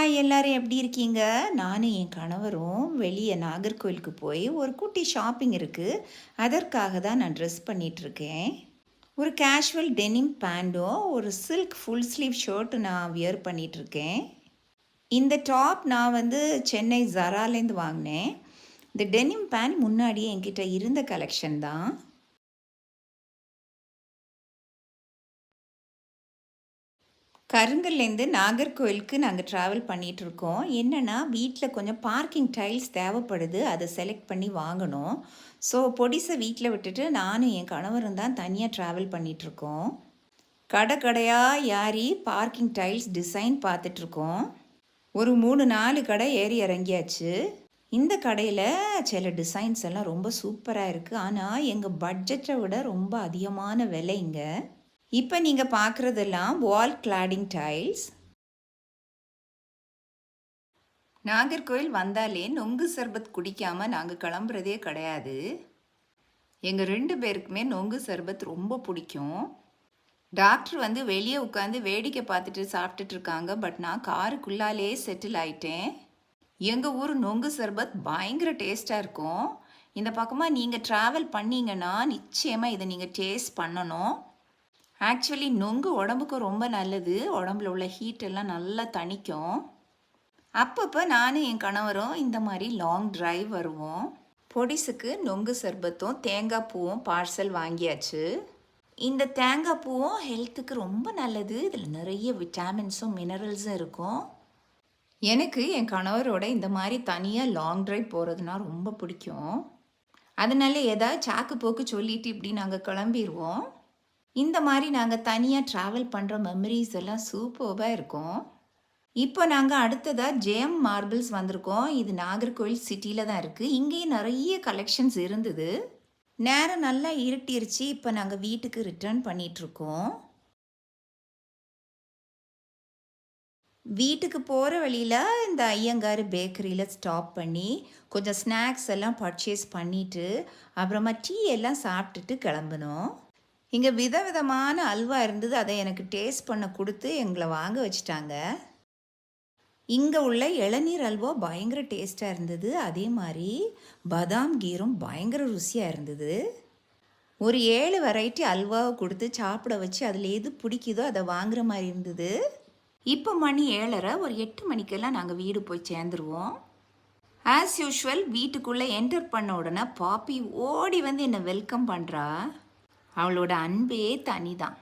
Hi எல்லாரும் எப்படி இருக்கீங்க? நானும் என் கணவரும் வெளியே நாகர்கோயிலுக்கு போய் ஒரு குட்டி ஷாப்பிங் இருக்குது. அதற்காக தான் நான் ட்ரெஸ் பண்ணிகிட்ருக்கேன். ஒரு கேஷுவல் டெனிம் பேண்டும் ஒரு சில்க் ஃபுல் ஸ்லீவ் ஷர்ட்டு நான் வியர் பண்ணிகிட்ருக்கேன். இந்த டாப் நான் சென்னை ஜராலேருந்து வாங்கினேன். இந்த டெனிம் பேண்ட் முன்னாடியே என்கிட்ட இருந்த கலெக்ஷன் தான். கருங்கல்லேருந்து நாகர்கோயிலுக்கு நாங்கள் ட்ராவல் பண்ணிகிட்ருக்கோம். என்னென்னா வீட்டில் கொஞ்சம் பார்க்கிங் டைல்ஸ் தேவைப்படுது, அதை செலக்ட் பண்ணி வாங்கணும். ஸோ பொடிசை வீட்டில் விட்டுட்டு நானும் என் கணவரும் தான் தனியாக ட்ராவல் பண்ணிகிட்ருக்கோம். கடை கடையாக ஏறி பார்க்கிங் டைல்ஸ் டிசைன் பார்த்துட்ருக்கோம். ஒரு 3-4 கடை ஏறி இறங்கியாச்சு. இந்த கடையில் சில டிசைன்ஸ் எல்லாம் ரொம்ப சூப்பராக இருக்குது. ஆனால் எங்கள் பட்ஜெட்டை விட ரொம்ப அதிகமான விலைங்க. இப்போ நீங்கள் பார்க்குறதெல்லாம் வால் கிளாடிங் டைல்ஸ். நாகர்கோயில் வந்தாலே நொங்கு சர்பத் குடிக்காமல் நாங்கள் கிளம்புறதே கிடையாது. எங்கள் 2 பேருக்குமே நொங்கு சர்பத் ரொம்ப பிடிக்கும். டாக்டர் வெளியே உட்காந்து வேடிக்கை பார்த்துட்டு சாப்பிட்டுட்ருக்காங்க. பட் நான் காருக்குள்ளாலே செட்டில் ஆயிட்டேன். எங்கள் ஊர் நொங்கு சர்பத் பயங்கர டேஸ்ட்டாக இருக்கும். இந்த பக்கமாக நீங்கள் ட்ராவல் பண்ணிங்கன்னா நிச்சயமாக இதை நீங்கள் டேஸ்ட் பண்ணணும். ஆக்சுவலி நொங்கு உடம்புக்கு ரொம்ப நல்லது. உடம்புல உள்ள ஹீட்டெல்லாம் நல்லா தணிக்கும். அப்பப்போ நானும் என் கணவரும் இந்த மாதிரி லாங் ட்ரைவ் வருவோம். பொடிசுக்கு நொங்கு சர்பத்தும் தேங்காய் பூவும் பார்சல் வாங்கியாச்சு. இந்த தேங்காய் பூவும் ஹெல்த்துக்கு ரொம்ப நல்லது. இதில் நிறைய விட்டாமின்ஸும் மினரல்ஸும் இருக்கும். எனக்கு என் கணவரோட இந்த மாதிரி தனியாக லாங் ட்ரைவ் போகிறதுனா ரொம்ப பிடிக்கும். அதனால ஏதாவது சாக்கு போக்கு சொல்லிட்டு இப்படி நாங்கள் கிளம்பிடுவோம். இந்த மாதிரி நாங்கள் தனியாக ட்ராவல் பண்ணுற மெமரிஸ் எல்லாம் சூப்பராக இருக்கும். இப்போ நாங்கள் அடுத்ததாக ஜெயம் மார்பிள்ஸ் வந்திருக்கோம். இது நாகர்கோவில் சிட்டியில் தான் இருக்குது. இங்கேயும் நிறைய கலெக்ஷன்ஸ் இருந்தது. நேரம் நல்லா இருட்டிருச்சு. இப்போ நாங்கள் வீட்டுக்கு ரிட்டர்ன் பண்ணிகிட்ருக்கோம். வீட்டுக்கு போகிற வழியில் இந்த ஐயங்கார் பேக்கரியில் ஸ்டாப் பண்ணி கொஞ்சம் ஸ்நாக்ஸ் எல்லாம் பர்ச்சேஸ் பண்ணிவிட்டு அப்புறமா டீ எல்லாம் சாப்பிட்டுட்டு கிளம்புனோம். இங்கே விதவிதமான அல்வா இருந்தது. அதை எனக்கு டேஸ்ட் பண்ண கொடுத்து எங்களை வாங்க வச்சுட்டாங்க. இங்கே உள்ள இளநீர் அல்வா பயங்கர டேஸ்ட்டாக இருந்தது. அதே மாதிரி பாதாம் கீரும் பயங்கர ருசியாக இருந்தது. ஒரு 7 வெரைட்டி அல்வாவை கொடுத்து சாப்பிட வச்சு அதில் எது பிடிக்குதோ அதை வாங்குகிற மாதிரி இருந்தது. இப்போ மணி 7:30. ஒரு 8 மணிக்கெல்லாம் நாங்கள் வீடு போய் சேர்ந்துருவோம். ஆஸ் யூஷுவல் வீட்டுக்குள்ளே என்டர் பண்ண உடனே பாப்பி ஓடி என்னை வெல்கம் பண்ணுறா. அவளோட அன்பே தனிதான்.